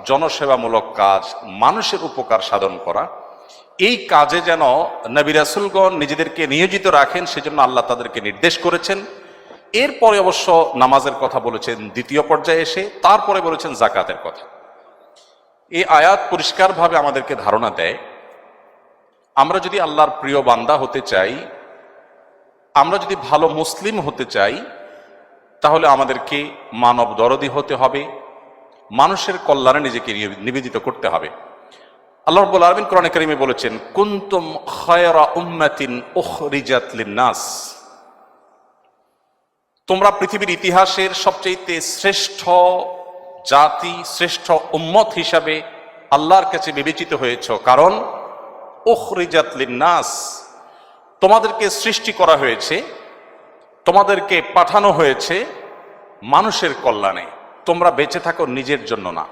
জনসেবামূলক কাজ, মানুষের উপকার সাধন করা, এই কাজে যেন নবী রাসূলগণ নিজেদেরকে নিয়োজিত রাখেন, সেজন্য আল্লাহ তাদেরকে নির্দেশ করেছেন। এরপরে অবশ্য নামাজের কথা বলেছেন দ্বিতীয় পর্যায়ে এসে, তারপরে বলেছেন যাকাতের কথা। এই আয়াত পরিষ্কারভাবে আমাদেরকে ধারণা দেয়, আমরা যদি আল্লাহর প্রিয় বান্দা হতে চাই, আমরা যদি ভালো মুসলিম হতে চাই, তাহলে আমাদেরকে মানব দরদী হতে হবে, মানুষের কল্যাণে নিজেকে নিবেদিত করতে হবে। আল্লাহ রাব্বুল আলামিন কোরআনে কারিমে বলেছেন, কুনতুম খায়রা উম্মাতিন উখরিজাত লিন-নাস, তোমরা পৃথিবীর ইতিহাসের সবচেয়ে শ্রেষ্ঠ জাতি, শ্রেষ্ঠ উম্মত হিসাবে আল্লাহর কাছে বিবেচিত হয়েছ। কারণ উখরিজাত লিন-নাস, তোমাদেরকে সৃষ্টি করা হয়েছে, তোমাদেরকে পাঠানো হয়েছে মানুষের কল্যাণে। তোমরা বেঁচে থাকো নিজের জন্য না।